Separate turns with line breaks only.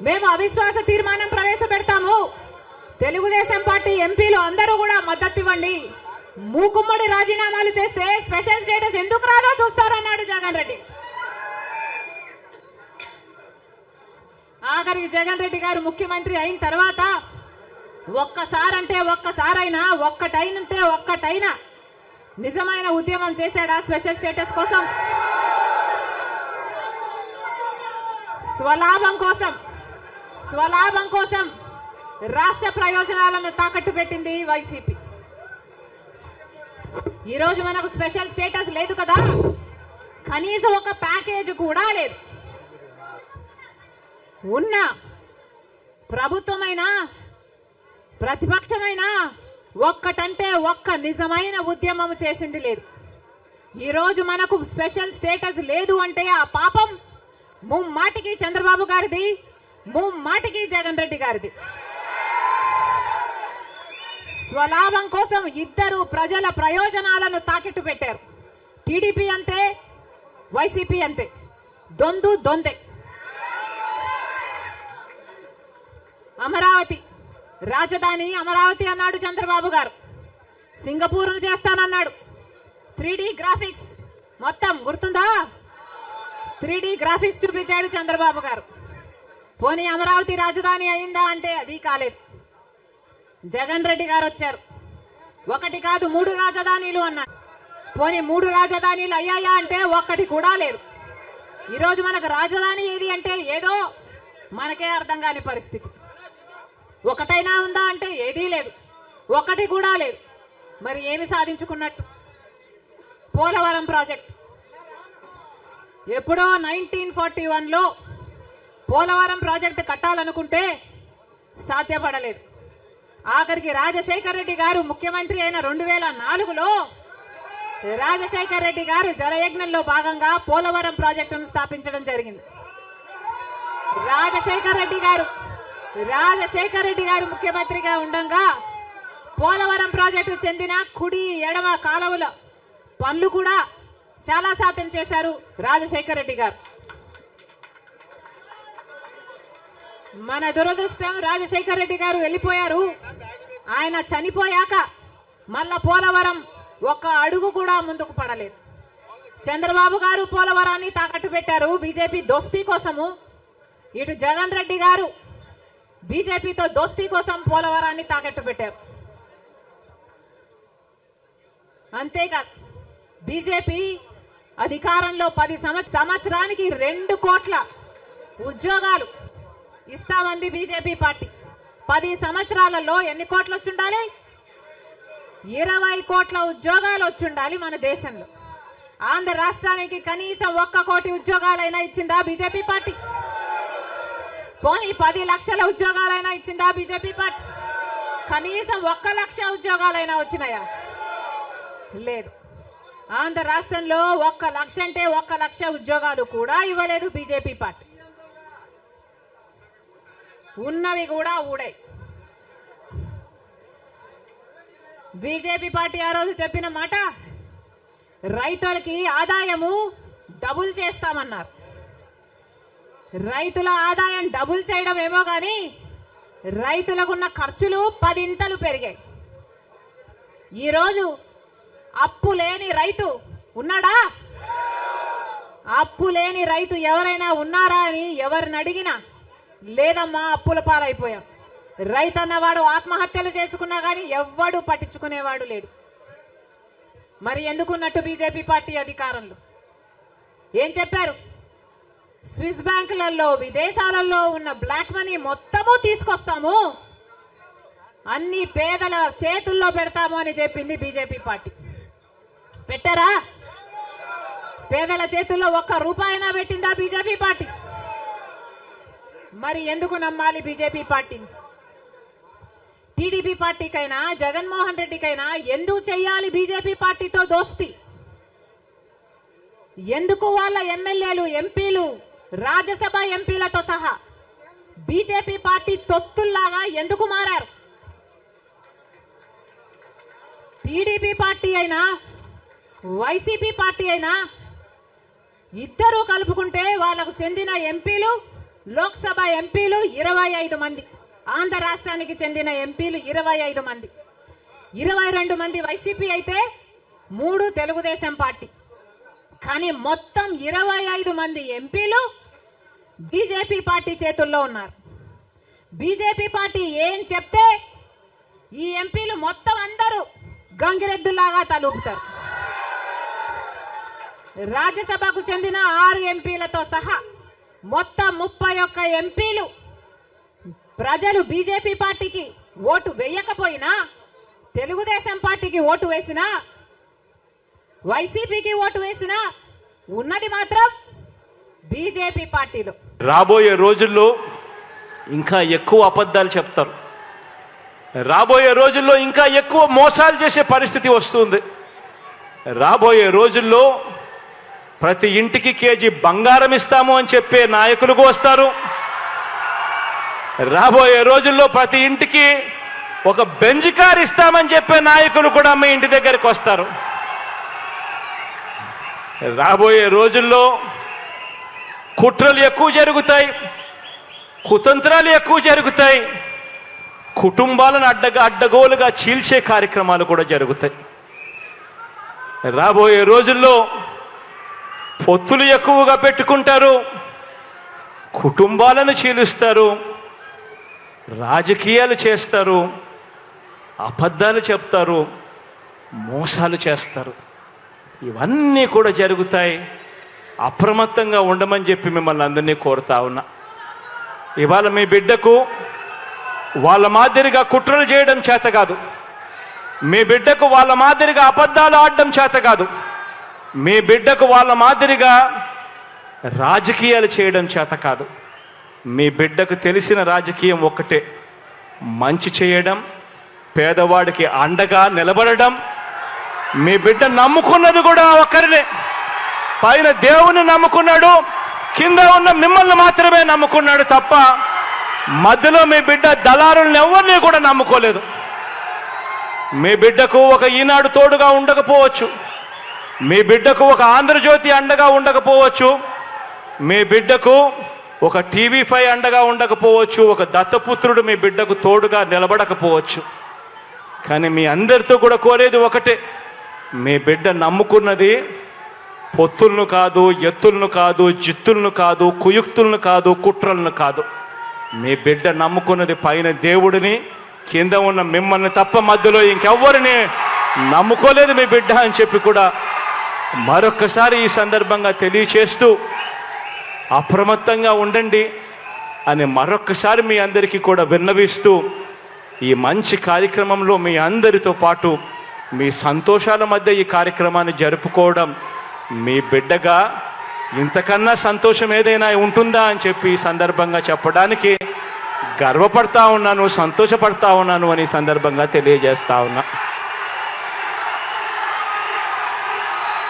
మేము అవిశ్వాస తీర్మానం ప్రవేశపెడతాము. తెలుగుదేశం పార్టీ ఎంపీలు అందరూ కూడా మద్దతు ఇవ్వండి. మూకుమ్మడి రాజీనామాలు చేస్తే స్పెషల్ స్టేటస్ ఎందుకు రాదో చూస్తారన్నాడు జగన్ రెడ్డి. ఆఖరికి జగన్ రెడ్డి గారు ముఖ్యమంత్రి అయిన తర్వాత ఒక్కసారంటే ఒక్కసారైనా, ఒక్కటైనా నిజమైన ఉద్యమం చేశాడా స్పెషల్ స్టేటస్ కోసం? స్వలాభం కోసం రాష్ట్ర ప్రయోజనాలను తాకట్టు పెట్టింది వైసీపీ. ఈరోజు మనకు స్పెషల్ స్టేటస్ లేదు కదా, కనీసం ఒక ప్యాకేజ్ కూడా లేదు. ఉన్న ప్రభుత్వమైనా ప్రతిపక్షమైనా ఒక్కటంటే ఒక్క నిజమైన ఉద్యమం చేసింది లేదు. ఈరోజు మనకు స్పెషల్ స్టేటస్ లేదు అంటే ఆ పాపం ముమ్మాటికి చంద్రబాబు గారిది, ముమ్మాటికి జగన్ రెడ్డి గారిది. స్వలాభం కోసం ఇద్దరు ప్రజల ప్రయోజనాలను తాకెట్టు పెట్టారు. టీడీపీ అంతే, వైసీపీ అంతే, దొందే. అమరావతి రాజధాని అమరావతి అన్నాడు చంద్రబాబు గారు. సింగపూర్ను చేస్తానన్నాడు. 3D గ్రాఫిక్స్ మొత్తం గుర్తుందా? 3D గ్రాఫిక్స్ చూపించాడు చంద్రబాబు గారు. పోనీ అమరావతి రాజధాని అయిందా అంటే అది కాలేదు. జగన్ రెడ్డి గారు వచ్చారు. ఒకటి కాదు 3 రాజధానిలు అన్నారు. పోనీ 3 రాజధానిలు అయ్యాయా అంటే ఒక్కటి కూడా లేదు. ఈరోజు మనకు రాజధాని ఏది అంటే ఏదో మనకే అర్థం కాని పరిస్థితి. ఒకటైనా ఉందా అంటే ఏదీ లేదు, ఒకటి కూడా లేదు. మరి ఏమి సాధించుకున్నట్టు? పోలవరం ప్రాజెక్ట్ ఎప్పుడో 1941లో పోలవరం ప్రాజెక్టు కట్టాలనుకుంటే సాధ్యపడలేదు. ఆఖరికి రాజశేఖర్ రెడ్డి గారు ముఖ్యమంత్రి అయిన 2004లో రాజశేఖర్ రెడ్డి గారు జలయజ్ఞంలో భాగంగా పోలవరం ప్రాజెక్టును స్థాపించడం జరిగింది. రాజశేఖర్ రెడ్డి గారు ముఖ్యమంత్రిగా ఉండగా పోలవరం ప్రాజెక్టు చెందిన కుడి ఎడమ కాలువల పనులు కూడా చాలా శాతం చేశారు రాజశేఖర్ రెడ్డి గారు. మన దురదృష్టం రాజశేఖర్ రెడ్డి గారు వెళ్ళిపోయారు. ఆయన చనిపోయాక మళ్ళా పోలవరం ఒక్క అడుగు కూడా ముందుకు పడలేదు. చంద్రబాబు గారు పోలవరాన్ని తాకట్టు పెట్టారు బీజేపీ దోస్తీ కోసము. ఇటు జగన్ రెడ్డి గారు బీజేపీతో దోస్తీ కోసం పోలవరాన్ని తాకట్టు పెట్టారు. అంతేకాదు బీజేపీ అధికారంలో 10 సంవత్సరానికి 2 కోట్ల ఉద్యోగాలు ఇస్తామంది బీజేపీ పార్టీ. 10 సంవత్సరాలలో ఎన్ని కోట్లు వచ్చుండాలి? 20 కోట్ల ఉద్యోగాలు వచ్చుండాలి మన దేశంలో. ఆంధ్ర రాష్ట్రానికి కనీసం 1 కోటి ఉద్యోగాలైనా ఇచ్చిందా బీజేపీ పార్టీ? పోనీ 10 లక్షల ఉద్యోగాలైనా ఇచ్చిందా బీజేపీ పార్టీ? కనీసం 1 లక్ష ఉద్యోగాలైనా వచ్చినాయా? లేదు. ఆంధ్ర రాష్ట్రంలో 1 లక్ష అంటే 1 లక్ష ఉద్యోగాలు కూడా ఇవ్వలేదు బీజేపీ పార్టీ. ఉన్నవి కూడా ఊడాయి. బీజేపీ పార్టీ ఆ రోజు చెప్పిన మాట, రైతులకి ఆదాయము డబుల్ చేస్తామన్నారు. రైతుల ఆదాయం డబుల్ చేయడం ఏమో గాని రైతులకున్న ఖర్చులు 10 ఇంతలు పెరిగాయి. ఈరోజు అప్పు లేని రైతు ఉన్నాడా? అప్పు లేని రైతు ఎవరైనా ఉన్నారా అని ఎవరిని అడిగినా లేదమ్మా అప్పుల పాలైపోయాం. రైతు అన్నవాడు ఆత్మహత్యలు చేసుకున్నా గానీ ఎవ్వడు పట్టించుకునేవాడు లేడు. మరి ఎందుకున్నట్టు బీజేపీ పార్టీ అధికారంలో ఏం చెప్పారు? స్విస్ బ్యాంకులలో విదేశాలలో ఉన్న బ్లాక్ మనీ మొత్తము తీసుకొస్తాము, అన్ని పేదల చేతుల్లో పెడతాము అని చెప్పింది బీజేపీ పార్టీ. పెట్టారా? పేదల చేతుల్లో 1 రూపాయినా పెట్టిందా బీజేపీ పార్టీ? మరి ఎందుకు నమ్మాలి బీజేపీ పార్టీని? టీడీపీ పార్టీకైనా జగన్మోహన్ రెడ్డికైనా ఎందుకు చెయ్యాలి బీజేపీ పార్టీతో దోస్తి? ఎందుకు వాళ్ళ ఎమ్మెల్యేలు, ఎంపీలు, రాజ్యసభ ఎంపీలతో సహా బీజేపీ పార్టీ తొత్తుల్లాగా ఎందుకు మారారు? టీడీపీ పార్టీ అయినా వైసీపీ పార్టీ అయినా ఇద్దరూ కలుపుకుంటే వాళ్ళకు చెందిన ఎంపీలు లోక్సభ ఎంపీలు 25 మంది, ఆంధ్ర రాష్ట్రానికి చెందిన ఎంపీలు 25 మంది, 22 మంది వైసీపీ అయితే 3 తెలుగుదేశం పార్టీ. కానీ మొత్తం 25 మంది ఎంపీలు బీజేపీ పార్టీ చేతుల్లో ఉన్నారు. బీజేపీ పార్టీ ఏం చెప్తే ఈ ఎంపీలు మొత్తం అందరూ గంగిరెద్దులాగా తలూపుతారు. రాజ్యసభకు చెందిన 6 ఎంపీలతో సహా మొత్తం 31 ఎంపీలు ప్రజలు బీజేపీ పార్టీకి ఓటు వేయకపోయినా, తెలుగుదేశం పార్టీకి ఓటు వేసినా, వైసీపీకి ఓటు వేసినా ఉన్నది మాత్రం బీజేపీ పార్టీలో.
రాబోయే రోజుల్లో ఇంకా ఎక్కువ అబద్ధాలు చెప్తారు. రాబోయే రోజుల్లో ఇంకా ఎక్కువ మోసాలు చేసే పరిస్థితి వస్తుంది. రాబోయే రోజుల్లో ప్రతి ఇంటికి కేజీ బంగారం ఇస్తాము అని చెప్పే నాయకులు వస్తారు. రాబోయే రోజుల్లో ప్రతి ఇంటికి ఒక బెంజ్ కార్ ఇస్తామని చెప్పే నాయకులు కూడా మీ ఇంటి దగ్గరికి వస్తారు. రాబోయే రోజుల్లో కుట్రలు ఎక్కువ జరుగుతాయి, కుతంత్రాలు ఎక్కువ జరుగుతాయి, కుటుంబాలను అడ్డగోలుగా చీల్చే కార్యక్రమాలు కూడా జరుగుతాయి. రాబోయే రోజుల్లో పొత్తులు ఎక్కువగా పెట్టుకుంటారు, కుటుంబాలను చీలుస్తారు, రాజకీయాలు చేస్తారు, అబద్ధాలు చెప్తారు, మోసాలు చేస్తారు. ఇవన్నీ కూడా జరుగుతాయి. అప్రమత్తంగా ఉండమని చెప్పి మిమ్మల్ని అందరినీ కోరుతా ఉన్నా. ఇవాళ మీ బిడ్డకు వాళ్ళ మాదిరిగా కుట్రలు చేయడం చేత కాదు, మీ బిడ్డకు వాళ్ళ మాదిరిగా అబద్ధాలు ఆడడం చేత కాదు, మీ బిడ్డకు వాళ్ళ మాదిరిగా రాజకీయాలు చేయడం చేత కాదు. మీ బిడ్డకు తెలిసిన రాజకీయం ఒక్కటే, మంచి చేయడం, పేదవాడికి అండగా నిలబడడం. మీ బిడ్డ నమ్ముకున్నది కూడా ఒక్కరినే, పైన దేవుని నమ్ముకున్నాడు, కింద ఉన్న మిమ్మల్ని మాత్రమే నమ్ముకున్నాడు తప్ప మధ్యలో మీ బిడ్డ దళారులను ఎవరిని కూడా నమ్ముకోలేదు. మీ బిడ్డకు ఒక ఈనాడు తోడుగా ఉండకపోవచ్చు, మీ బిడ్డకు ఒక ఆంధ్రజ్యోతి అండగా ఉండకపోవచ్చు, మీ బిడ్డకు ఒక TV5 అండగా ఉండకపోవచ్చు, ఒక దత్తపుత్రుడు మీ బిడ్డకు తోడుగా నిలబడకపోవచ్చు. కానీ మీ అందరితో కూడా కోరేది ఒకటే, మీ బిడ్డ నమ్ముకున్నది పొత్తులను కాదు, ఎత్తులను కాదు, జిత్తులను కాదు, కుయుక్తులను కాదు, కుట్రలను కాదు. మీ బిడ్డ నమ్ముకున్నది పైన దేవుడిని, కింద ఉన్న మిమ్మల్ని తప్ప మధ్యలో ఇంకెవ్వరిని నమ్ముకోలేదు మీ బిడ్డ అని చెప్పి కూడా మరొక్కసారి ఈ సందర్భంగా తెలియచేస్తూ అప్రమత్తంగా ఉండండి అని మరొక్కసారి మీ అందరికీ కూడా విన్నవిస్తూ, ఈ మంచి కార్యక్రమంలో మీ అందరితో పాటు మీ సంతోషాల మధ్య ఈ కార్యక్రమాన్ని జరుపుకోవడం మీ బిడ్డగా ఇంతకన్నా సంతోషం ఏదైనా ఉంటుందా అని చెప్పి ఈ సందర్భంగా చెప్పడానికి గర్వపడతా ఉన్నాను, సంతోషపడతా ఉన్నాను అని సందర్భంగా తెలియజేస్తా ఉన్నా.